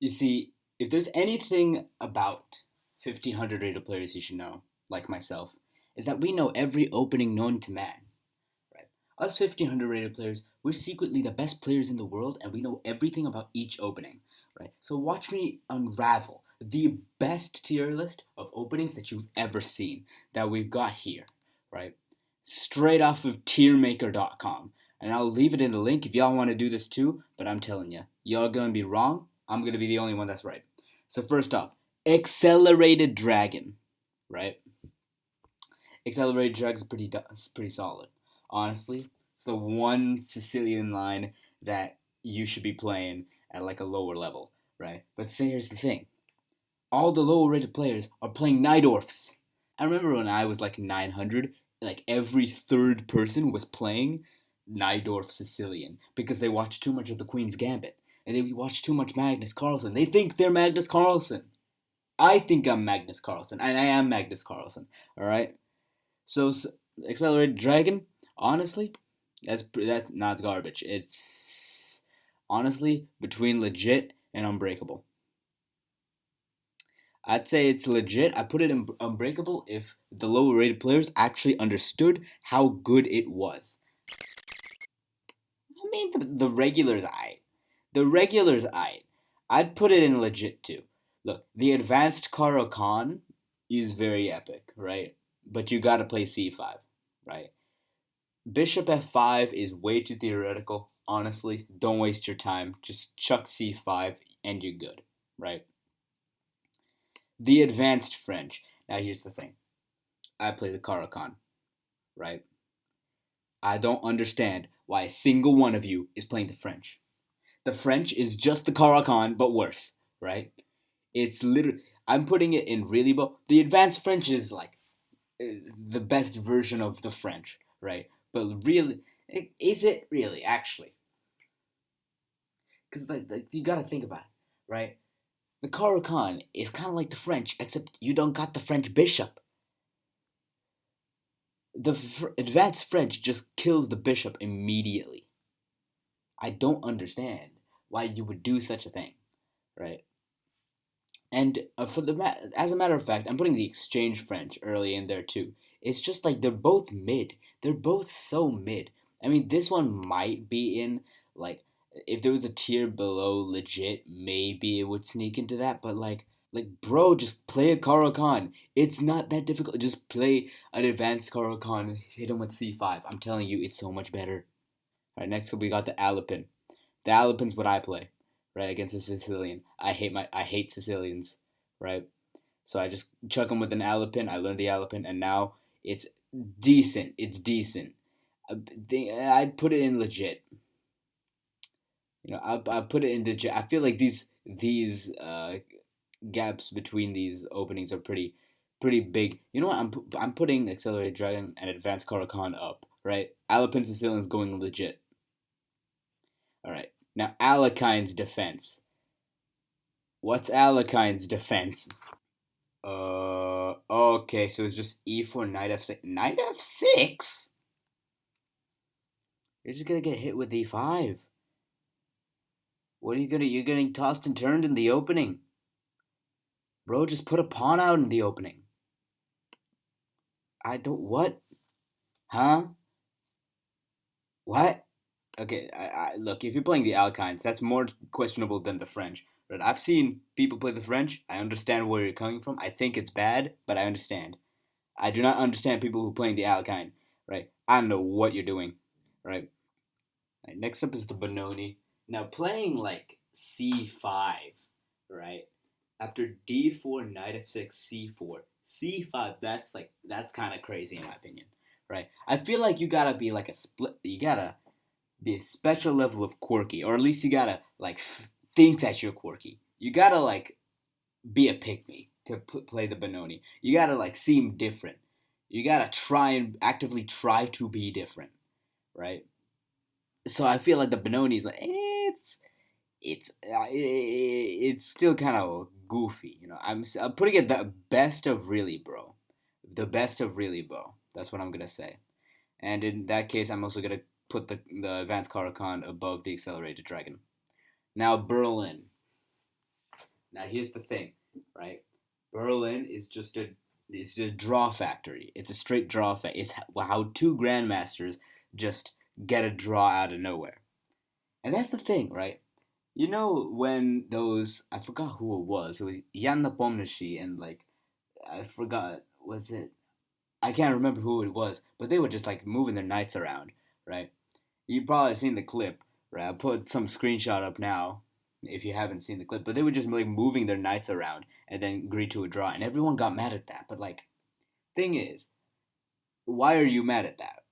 You see, if there's anything about 1500 rated players you should know, like myself, is that we know every opening known to man. Right? Us 1500 rated players, we're secretly the best players in the world, and we know everything about each opening. Right? So watch me unravel the best tier list of openings that you've ever seen that we've got here. Right? Straight off of tiermaker.com. And I'll leave it in the link if y'all want to do this too, but I'm telling you, y'all gonna be wrong. I'm gonna be the only one that's right. So first off, Accelerated Dragon, right? Accelerated Dragon's pretty solid. Honestly, it's the one Sicilian line that you should be playing at like a lower level, right? But here's the thing: all the lower rated players are playing Nidorfs. I remember when I was like 900, like every third person was playing Nidorf Sicilian because they watched too much of the Queen's Gambit and they watch too much Magnus Carlsen. They think they're Magnus Carlsen. I think I'm Magnus Carlsen, and I am Magnus Carlsen. All right. So Accelerated Dragon, honestly, that's not garbage. It's honestly between legit and unbreakable. I'd say it's legit. I put it in unbreakable if the lower rated players actually understood how good it was. I mean, the regulars, I. The regulars, I. I'd put it in legit too. Look, the advanced Karo Khan is very epic, right? But you gotta play c5, right? Bishop f5 is way too theoretical. Honestly, don't waste your time. Just chuck c5 and you're good, right? The advanced French. Now here's the thing. I play the Caracan, right? I don't understand why a single one of you is playing the French. The French is just the Caracan, but worse, right? It's literally. I'm putting it in really low. The advanced French is like the best version of the French, right? But really, is it really actually? Because like you gotta think about it, right? The Caracan is kind of like the French, except you don't got the French bishop. The advanced French just kills the bishop immediately. I don't understand why you would do such a thing, right? And as a matter of fact, I'm putting the exchange French early in there too. It's just like they're both mid. They're both so mid. I mean, this one might be in like if there was a tier below legit, maybe it would sneak into that. But like bro, just play a Karo Khan. It's not that difficult. Just play an advanced Karo Khan. Hit him with c5. I'm telling you, it's so much better. All right, next up we got the Alapin. The Alapin's what I play, right, against a Sicilian. I hate Sicilians, right? So I just chuck them with an Alapin. I learned the Alapin, and now it's decent. It's decent. I'd put it in legit. I put it in legit. I feel like these gaps between these openings are pretty big. You know what? I'm putting Accelerated Dragon and Advanced Karakan up, right? Alapin Sicilian's going legit. All right. Now Alakine's defense. What's Alakine's defense? Okay, so it's just e4 knight f6. Knight f6? You're just gonna get hit with e5. What are you gonna? You're getting tossed and turned in the opening, bro. Just put a pawn out in the opening. I don't what? Huh? What? Okay, look. If you're playing the Alkines, that's more questionable than the French. But I've seen people play the French. I understand where you're coming from. I think it's bad, but I understand. I do not understand people who playing the Alkine. Right? I don't know what you're doing. Right? Right, next up is the Benoni. Now playing like c5, right? After d4, knight f6, c4, c5. That's kind of crazy in my opinion, right? I feel like you gotta be like a split. You gotta be a special level of quirky, or at least you gotta like think that you're quirky. You gotta like be a pick me to play the Benoni. You gotta like seem different. You gotta try and actively try to be different, right? So I feel like the Benoni is like it's still kind of goofy, you know. I'm putting it the best of really, bro. The best of really, bro. That's what I'm gonna say. And in that case, I'm also gonna put the advanced Caracan above the accelerated dragon. Now Berlin. Now here's the thing, right? Berlin is just a it's a draw factory. It's a straight draw factory. It's how two grandmasters just get a draw out of nowhere. And that's the thing, right? You know when those I forgot who it was. It was Jan Nepomniachtchi and like I forgot was it I can't remember who it was, but they were just like moving their knights around, right? You probably seen the clip, right? I put some screenshot up now if you haven't seen the clip, but they were just like moving their knights around and then agreed to a draw, and everyone got mad at that. But like, thing is, why are you mad at that?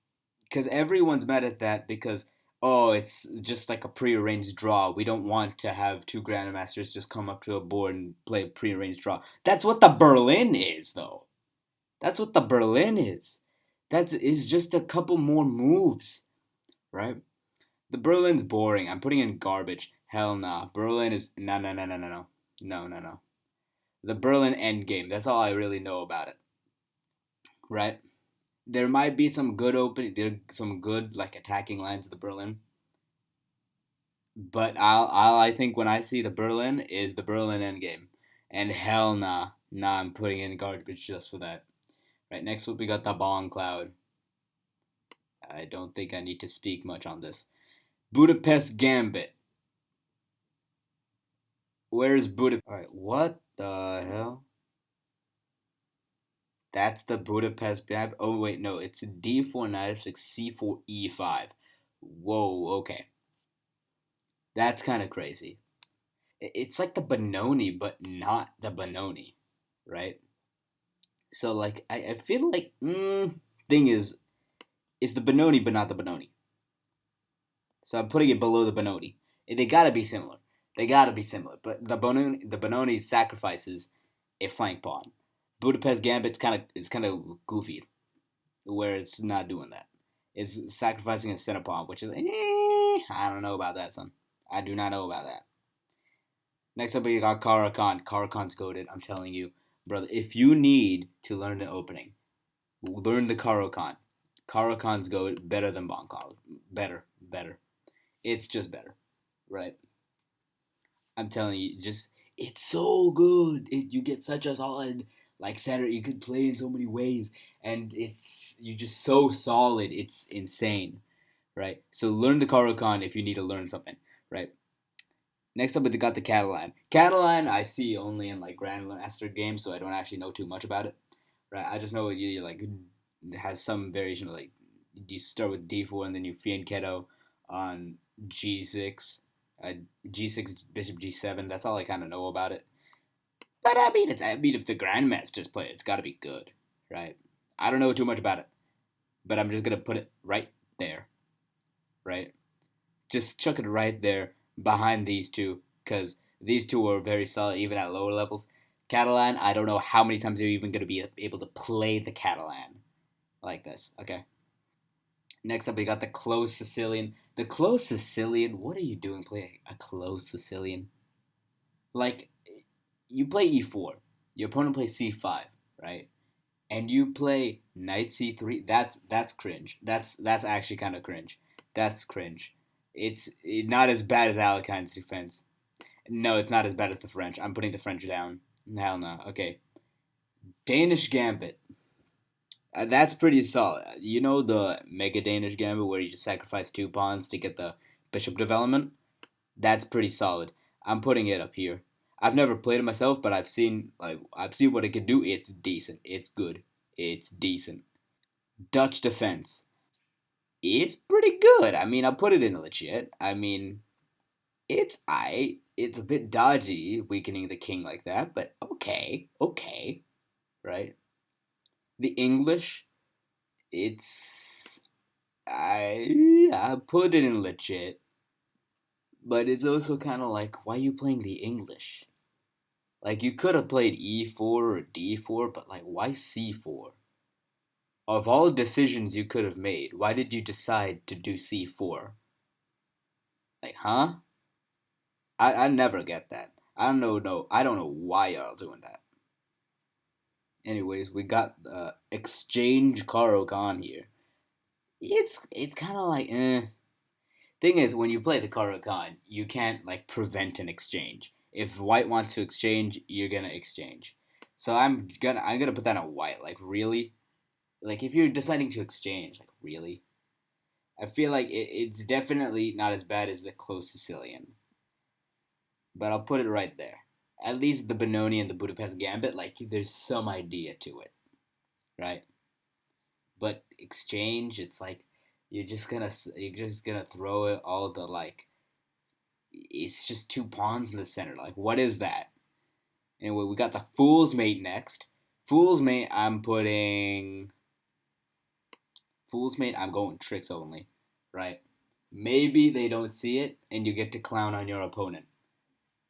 Because everyone's mad at that because oh, it's just like a prearranged draw. We don't want to have two grandmasters just come up to a board and play a prearranged draw. That's what the Berlin is, though. That's what the Berlin is. That is just a couple more moves, right? The Berlin's boring. I'm putting in garbage. Hell nah. Berlin is no. The Berlin Endgame. That's all I really know about it, right? There might be some good opening. There some good like attacking lines of the Berlin, but I think when I see the Berlin is the Berlin Endgame, and hell nah. I'm putting in garbage just for that. Right next week we got the Bong Cloud. I don't think I need to speak much on this. Budapest Gambit. Where's Budapest? All right, what the hell? That's the Budapest Gambit. Oh wait, no, it's D4 knight f6 C4 E5. Whoa, okay, that's kind of crazy. It's like the Benoni, but not the Benoni, right? So like, I feel like thing is, it's the Benoni, but not the Benoni. So I'm putting it below the Benoni. They gotta be similar. They gotta be similar. But the Benoni sacrifices a flank pawn. Budapest Gambit's kind of goofy, where it's not doing that. It's sacrificing a center pawn, which is I don't know about that, son. I do not know about that. Next up, we got Caro-Kann. Caro-Kann's goaded. I'm telling you, brother. If you need to learn an opening, learn the Caro-Kann. Caro-Kann's goad better than Bonkal. Better. It's just better, right? I'm telling you, just it's so good. You get such a solid like center. You could play in so many ways, and it's you just so solid. It's insane, right? So learn the Caro-Kann if you need to learn something, right? Next up, we got the Catalan. Catalan, I see only in like Grandmaster games, so I don't actually know too much about it, right? I just know you like it has some variation of like you start with D4 and then you fianchetto on G6, uh, G6 Bishop G7. That's all I kind of know about it. But I mean if the Grandmasters play it, it's got to be good, right? I don't know too much about it, but I'm just gonna put it right there, right? Just chuck it right there behind these two because these two are very solid even at lower levels. Catalan, I don't know how many times you're even going to be able to play the Catalan like this. Okay. Next up, we got the closed Sicilian. The closed Sicilian, what are you doing playing a closed Sicilian? Like, you play e4, your opponent plays c5, right? And you play knight c3. That's cringe. That's actually kind of cringe. That's cringe. It's not as bad as Alekhine's defense. No, it's not as bad as the French. I'm putting the French down. Hell no. Okay. Danish Gambit. That's pretty solid. You know the Mega Danish Gambit where you just sacrifice two pawns to get the bishop development? That's pretty solid. I'm putting it up here. I've never played it myself, but I've seen what it can do. It's decent. It's good. It's decent. Dutch defense. It's pretty good. I mean, I'll put it in legit. I mean, it's I. It's a bit dodgy weakening the king like that, but okay, right? The English, it's I put it in legit, but it's also kind of like why are you playing the English? Like you could have played e4 or d4, but like why c4? Of all decisions you could have made, why did you decide to do c4? Like, huh? I never get that. I don't know. No, I don't know why y'all doing that. Anyways, we got exchange Caro-Kann here. It's kind of like. Thing is, when you play the Caro-Kann, you can't like prevent an exchange. If white wants to exchange, you're gonna exchange. So I'm gonna put that on white. Like really, like if you're deciding to exchange, like really, I feel like it's definitely not as bad as the close Sicilian, but I'll put it right there. At least the Benoni and the Budapest Gambit, like there's some idea to it, right? But exchange, it's like you're just gonna throw it all the like. It's just two pawns in the center. Like what is that? Anyway, we got the Fool's Mate next. Fool's Mate, I'm going tricks only, right? Maybe they don't see it and you get to clown on your opponent.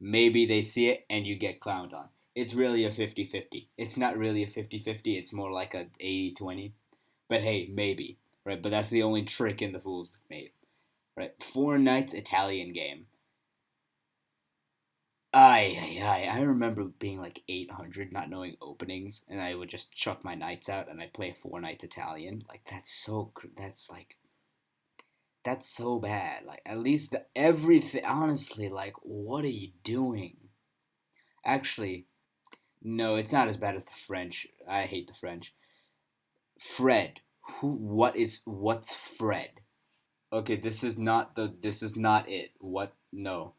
Maybe they see it and you get clowned on. It's really a 50-50. It's not really a 50-50. It's more like a 80-20. But hey, maybe, right? But that's the only trick in the Fool's Mate, right? Four Knights Italian game. I remember being like 800, not knowing openings, and I would just chuck my knights out and I play four knights Italian. Like that's so bad. Like at least everything. Honestly, like what are you doing? Actually, no, it's not as bad as the French. I hate the French. Fred, what's Fred? Okay, this is not it. What? No.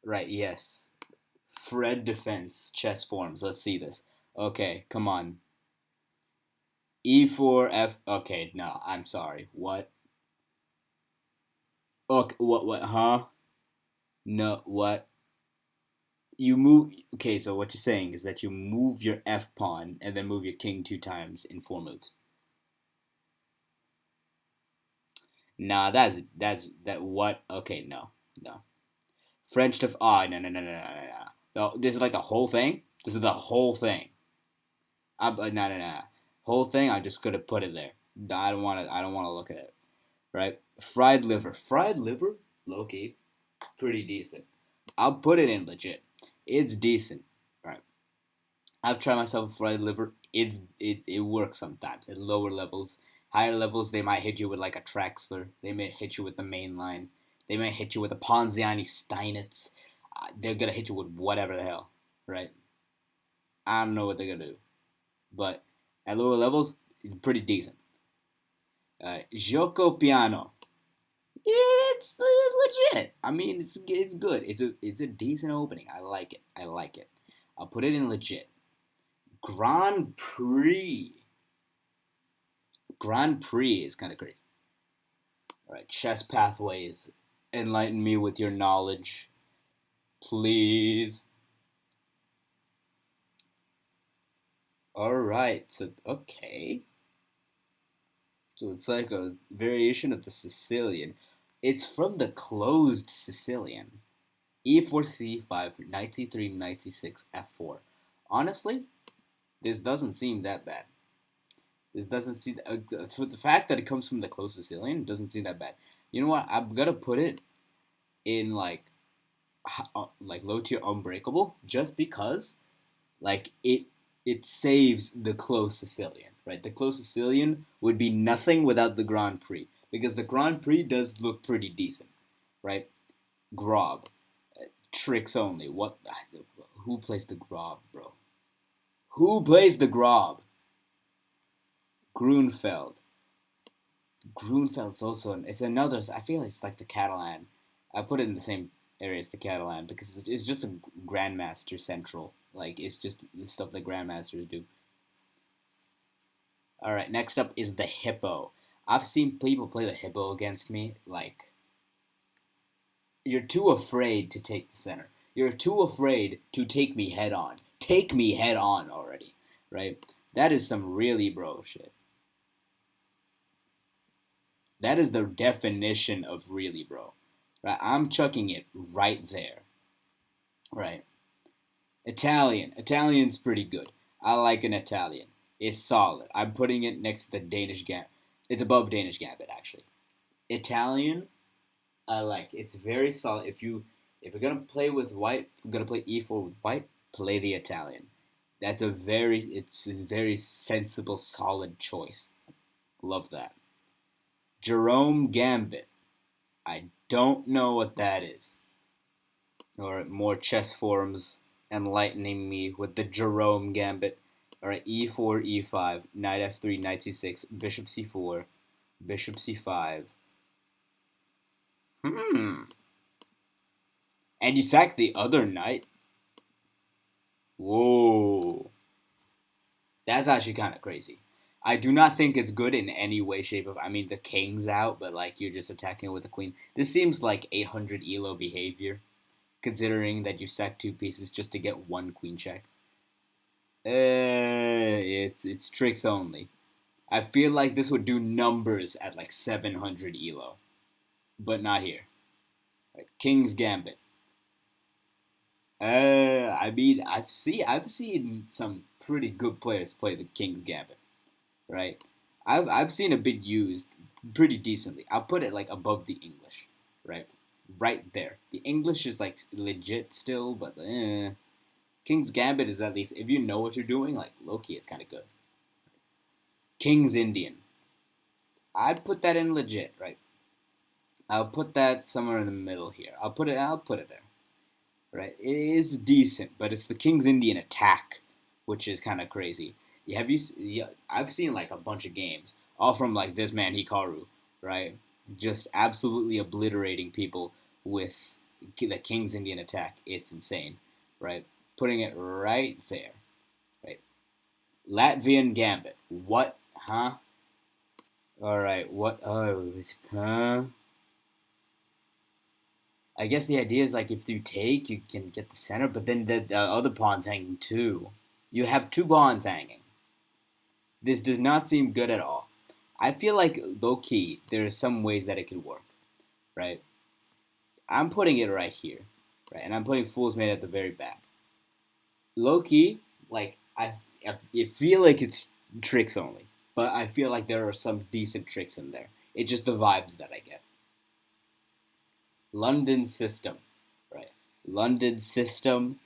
Right. Yes. Fred defense chess forms. Let's see this. Okay, come on. E4 F. Okay, no, I'm sorry. What? Okay, what? Huh? No, what? You move. Okay, so what you're saying is that you move your F pawn and then move your king two times in four moves. Nah, that what? Okay, no, no. French def. Oh, no, no, no, no, no, no, no. No, this is like the whole thing. This is the whole thing. No, no, no. Whole thing. I'm just gonna put it there. I don't want to. I don't want to look at it. Right? Fried liver. Fried liver. Low key, pretty decent. I'll put it in legit. It's decent. Right. I've tried myself with fried liver. It works sometimes at lower levels. Higher levels, they might hit you with like a Traxler. They may hit you with the main line. They may hit you with a Ponziani Steinitz. They're gonna hit you with whatever the hell, right? I don't know what they're gonna do, but at lower levels, it's pretty decent. Gioco Piano. Yeah, it's legit. I mean, it's good. It's a decent opening. I like it. I like it. I'll put it in legit. Grand Prix. Grand Prix is kind of crazy. All right, chess pathways. Enlighten me with your knowledge, please. All right. So okay. So it's like a variation of the Sicilian. It's from the closed Sicilian. E4 C5, knight C3, knight C6, F4. Honestly, this doesn't seem that bad. This doesn't seem for the fact that it comes from the closed Sicilian. It doesn't seem that bad. You know what? I'm gonna put it in like low tier unbreakable just because like it saves the close Sicilian, right? The close Sicilian would be nothing without the Grand Prix because the Grand Prix does look pretty decent, right? Grob, tricks only. What? Who plays the Grob, bro? Who plays the Grob? Grunfeld. Grunfeld's also it's another. I feel it's like the Catalan. I put it in the same area as the Catalan because it's just a Grandmaster Central. Like it's just the stuff that Grandmasters do. All right, next up is the Hippo. I've seen people play the Hippo against me. Like you're too afraid to take the center. You're too afraid to take me head on. Take me head on already, right? That is some really bro shit. That is the definition of really bro. Right? I'm chucking it right there. Right. Italian. Italian's pretty good. I like an Italian. It's solid. I'm putting it next to the Danish Gambit. It's above Danish Gambit actually. Italian, I like. It's very solid. If you're gonna play with white, you're gonna play e4 with white. Play the Italian. It's a very sensible, solid choice. Love that. Jerome Gambit. I don't know what that is. Alright, more chess forms enlightening me with the Jerome Gambit. Alright, e4, e5, knight f3, knight c6, bishop c4, bishop c5. And you sack the other knight? Whoa. That's actually kind of crazy. I do not think it's good in any way, shape, of. I mean, the king's out, but like you're just attacking with the queen. This seems like 800 elo behavior, considering that you sack two pieces just to get one queen check. It's tricks only. I feel like this would do numbers at like 700 elo, but not here. Right. King's Gambit. I mean, I've seen some pretty good players play the King's Gambit, right? I've seen it been used pretty decently. I'll put it like above the English, right? Right there. The English is like legit still, but King's Gambit is at least if you know what you're doing, like low-key, it's kind of good. King's Indian. I'd put that in legit, right? I'll put that somewhere in the middle here. I'll put it there. Right? It is decent, but it's the King's Indian attack, which is kind of crazy. Yeah, I've seen like a bunch of games, all from like this man Hikaru, right? Just absolutely obliterating people with the King's Indian attack. It's insane, right? Putting it right there, right? Latvian Gambit. What? Huh? All right. What? Oh, huh? I guess the idea is like if you take, you can get the center, but then the other pawn's hanging too. You have two pawns hanging. This does not seem good at all. I feel like low key, there are some ways that it could work, right? I'm putting it right here, right, and I'm putting fool's mate at the very back. Low key, like I feel like it's tricks only, but I feel like there are some decent tricks in there. It's just the vibes that I get. London system, right? London system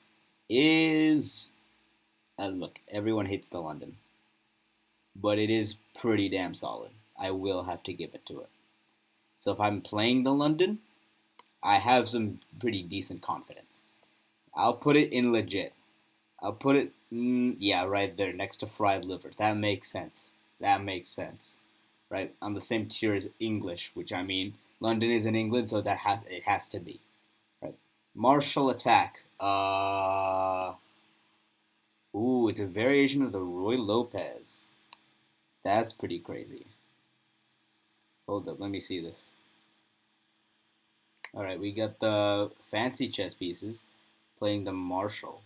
is look, everyone hates the London, but it is pretty damn solid. I will have to give it to it. So if I'm playing the London, I have some pretty decent confidence. I'll put it in legit. I'll put it, yeah, right there next to fried liver. That makes sense. That makes sense, right? On the same tier as English, which I mean, London is in England, so it has to be, right? Martial attack. Ooh, it's a variation of the Roy Lopez. That's pretty crazy. Hold up, let me see this. All right, we got the fancy chess pieces playing the Marshall.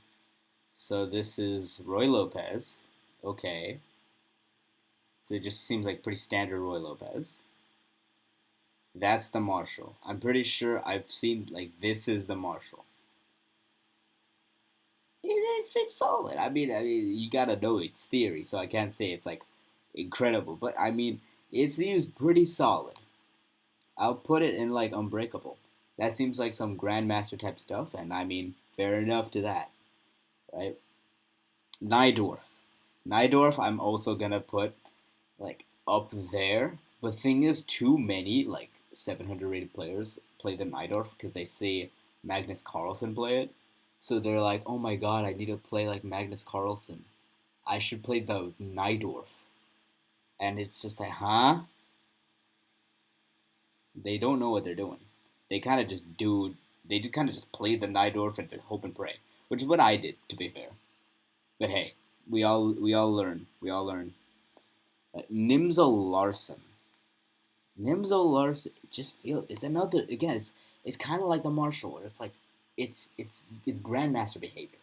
So this is Roy Lopez. Okay. So it just seems like pretty standard Roy Lopez. That's the Marshall. I'm pretty sure I've seen, like, this is the Marshall. It seems solid. I mean, you gotta know it's theory, so I can't say it's, like, incredible. But, I mean, it seems pretty solid. I'll put it in, like, Unbreakable. That seems like some Grandmaster type stuff, and, I mean, fair enough to that, right? Nydorf. Nydorf, I'm also gonna put like up there. But thing is, too many like 700 rated players play the Nydorf because they see Magnus Carlsen play it. So they're like, oh my god, I need to play like Magnus Carlsen. I should play the Nydorf. And it's just like, huh? They don't know what they're doing. They kind of just do. They kind of just play the Nydorf and hope and pray, which is what I did, to be fair. But hey, we all learn. We all learn. Nimzo Larson. Nimzo Larson. It just feel it's another again. It's kind of like the Marshall. Where it's like it's grandmaster behavior.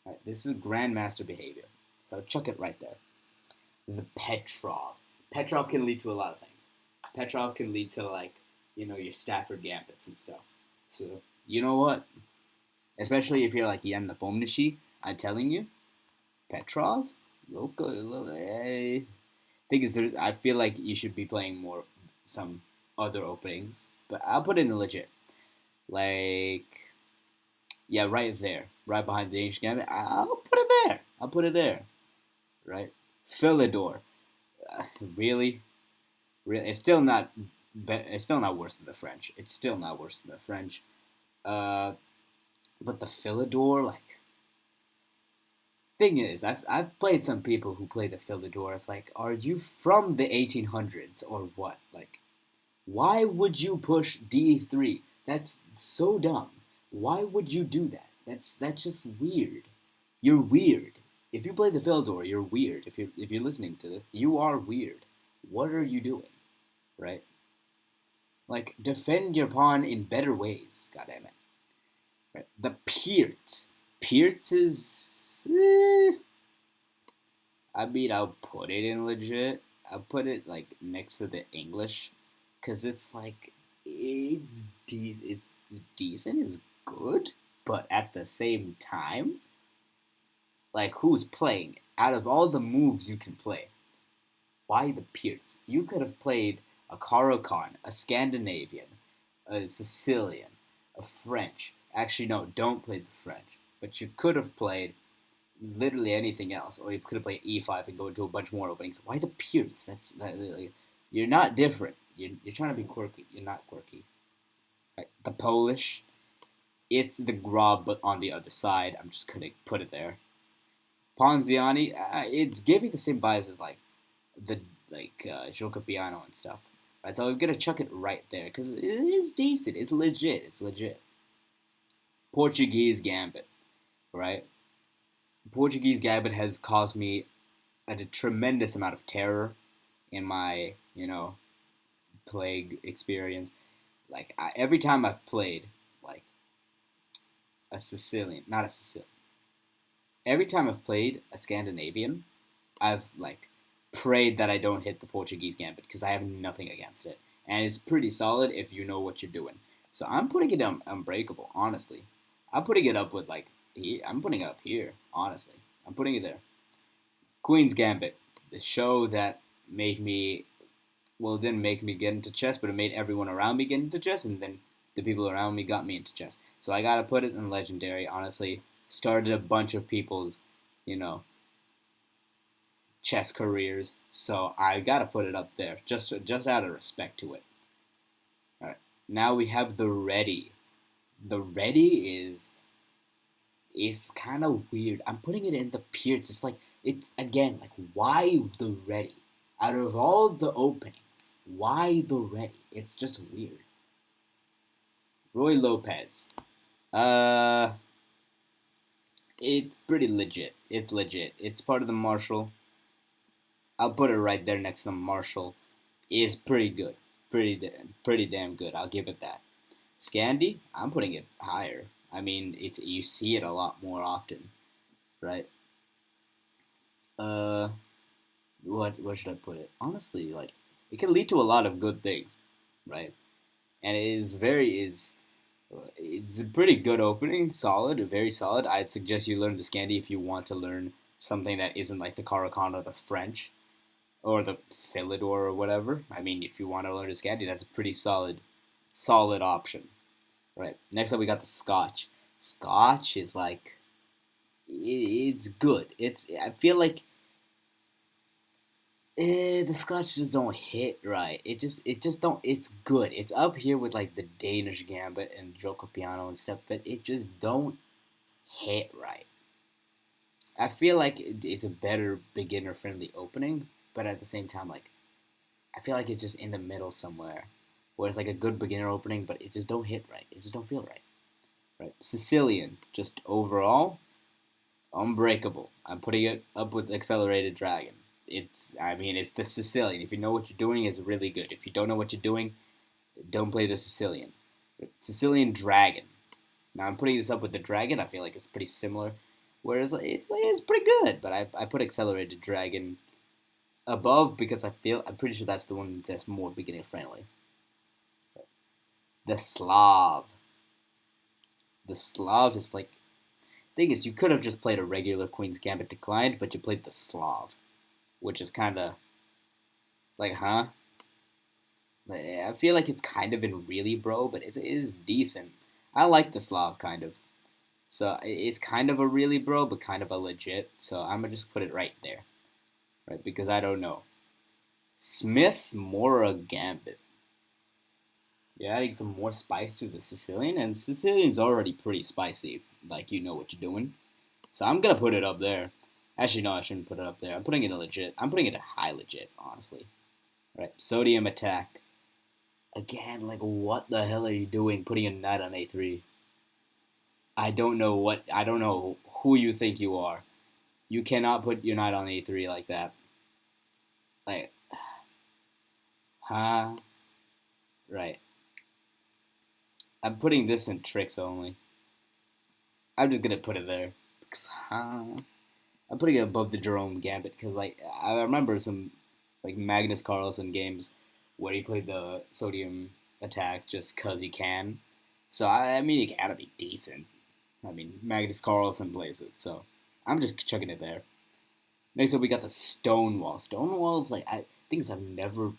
Right? This is grandmaster behavior. So chuck it right there. The Petrov. Petrov can lead to a lot of things. Petrov can lead to like your Stafford Gambits and stuff. So you know what? Especially if you're like Yan Nepomniachtchi, I'm telling you, Petrov, local. Thing is, I feel like you should be playing more some other openings, but I'll put it in legit. Like, yeah, right there, right behind the ancient gambit. I'll put it there. I'll put it there. Right, Philidor. Really, really, it's still not. It's still not worse than the French. It's still not worse than the French. Uh, But the Philidor, like, thing is, I've played some people who play the Philidor. It's like, are you from the 1800s or what? Like, why would you push D3? That's so dumb. Why would you do that? That's just weird. You're weird. If you play the Philidor, you're weird. If you're listening to this, you are weird. What are you doing? Right? Like, defend your pawn in better ways. God damn it. Right? The Peerts. Peerts is. I mean, I'll put it in legit. I'll put it like next to the English, cause it's like it's decent, it's good, but at the same time, like who's playing? Out of all the moves you can play, why the Pierce? You could have played a Caro-Kann, a Scandinavian, a Sicilian, a French. Actually, no, don't play the French. But you could have played literally anything else, or you could have played e5 and go into a bunch more openings. Why the Pierce? Like, you're not different. You're trying to be quirky. You're not quirky. Right? The Polish, it's the Grob, but on the other side. I'm just gonna put it there. Ponziani, it's giving the same vibes as the Joker Piano and stuff. Right, so I'm gonna chuck it right there because it is decent. It's legit. It's legit. Portuguese Gambit, right? Portuguese Gambit has caused me a tremendous amount of terror in my plague experience. Like every time I've played like a Sicilian, not a Sicilian. Every time I've played a Scandinavian, I've like prayed that I don't hit the Portuguese Gambit because I have nothing against it, and it's pretty solid if you know what you're doing. So I'm putting it on Unbreakable. Honestly, I'm putting it up with I'm putting it up here. Honestly, I'm putting it there. Queen's Gambit, the show that made me, well, it didn't make me get into chess, but it made everyone around me get into chess, and then the people around me got me into chess. So I gotta put it in legendary. Honestly, started a bunch of people's, you know, chess careers. So I gotta put it up there, just out of respect to it. All right. Now we have the Ready. The Ready is kind of weird. I'm putting it in the Pierce. It's like it's again like why the Ready? Out of all the openings, why the Ready? It's just weird. Roy Lopez. Uh, it's pretty legit. It's legit. It's part of the Marshall. I'll put it right there next to the Marshall. Is pretty good. Pretty damn good. I'll give it that. Scandi, I'm putting it higher. I mean, it's you see it a lot more often, right? Uh, what where should I put it? Honestly, like it can lead to a lot of good things, right? And it is very is it's a pretty good opening, solid, very solid. I'd suggest you learn the Scandi if you want to learn something that isn't like the Caro-Kann or the French or the Philidor or whatever. I mean, if you want to learn the Scandi, that's a pretty solid option, right? Next up, we got the Scotch. Scotch is like it's good. It's I feel like the Scotch just don't hit right. It just don't. It's good. It's up here with like the Danish Gambit and Joker Piano and stuff, but it just don't hit right. I feel like it's a better beginner friendly opening, but at the same time, like I feel like it's just in the middle somewhere, where it's like a good beginner opening, but it just don't hit right. It just don't feel right. Right. Sicilian, just overall, unbreakable. I'm putting it up with Accelerated Dragon. I mean, it's the Sicilian. If you know what you're doing, it's really good. If you don't know what you're doing, don't play the Sicilian. Sicilian Dragon. Now I'm putting this up with the Dragon. I feel like it's pretty similar. Whereas it's pretty good, but I put Accelerated Dragon above because I'm pretty sure that's the one that's more beginner friendly. The Slav. The Slav is like thing is you could have just played a regular Queen's Gambit declined, but you played the Slav, which is kind of like, huh? I feel like it's kind of in really bro, but it is decent. I like the Slav kind of. So it's kind of a really bro, but kind of a legit. So I'm gonna just put it right there, right? Because I don't know. Smith Mora Gambit. You're adding some more spice to the Sicilian, and Sicilian's already pretty spicy. Like you know what you're doing. So I'm gonna put it up there. Actually, no, I shouldn't put it up there. I'm putting it a legit. I'm putting it a high legit, honestly. Right. Sodium attack. Again, like what the hell are you doing? Putting a knight on a3. I don't know what. I don't know who you think you are. You cannot put your knight on a3 like that. Like, huh? Right. I'm putting this in tricks only. I'm just gonna put it there. Huh? I'm putting it above the Jerome Gambit because, like, I remember some like Magnus Carlsen games where he played the sodium attack just cause he can. So I mean, it gotta be decent. I mean, Magnus Carlsen plays it, so I'm just chucking it there. Next up, we got the Stonewall. Stonewall is like things I've never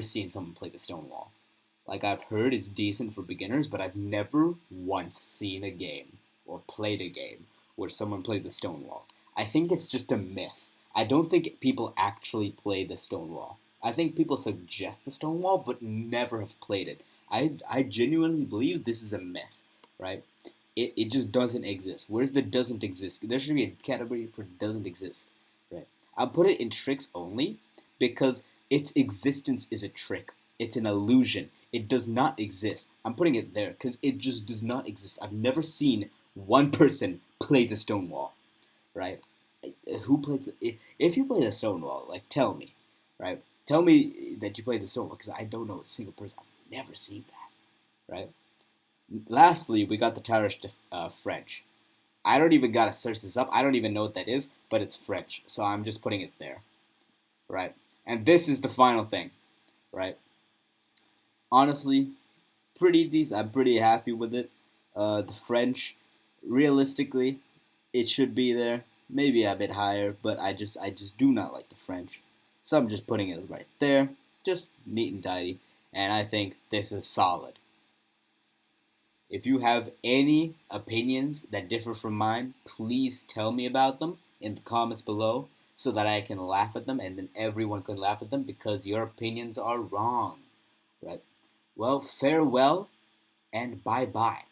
seen someone play the Stonewall. Like I've heard it's decent for beginners, but I've never once seen a game or played a game where someone played the Stonewall. I think it's just a myth. I don't think people actually play the Stonewall. I think people suggest the Stonewall, but never have played it. I genuinely believe this is a myth, right? It just doesn't exist. Where's the doesn't exist? There should be a category for doesn't exist, right? I'll put it in tricks only because its existence is a trick. It's an illusion. It does not exist. I'm putting it there because it just does not exist. I've never seen one person play the Stonewall, right? Who plays? If you play the Stonewall, like tell me, right? Tell me that you play the Stonewall because I don't know a single person. I've never seen that, right? Lastly, we got the Tarish French. I don't even gotta search this up. I don't even know what that is, but it's French, so I'm just putting it there, right? And this is the final thing, right? Honestly, pretty decent. I'm pretty happy with it. The French, realistically, it should be there, maybe a bit higher, but I just do not like the French, so I'm just putting it right there, just neat and tidy. And I think this is solid. If you have any opinions that differ from mine, please tell me about them in the comments below so that I can laugh at them and then everyone can laugh at them because your opinions are wrong. Right? Well, farewell and bye bye.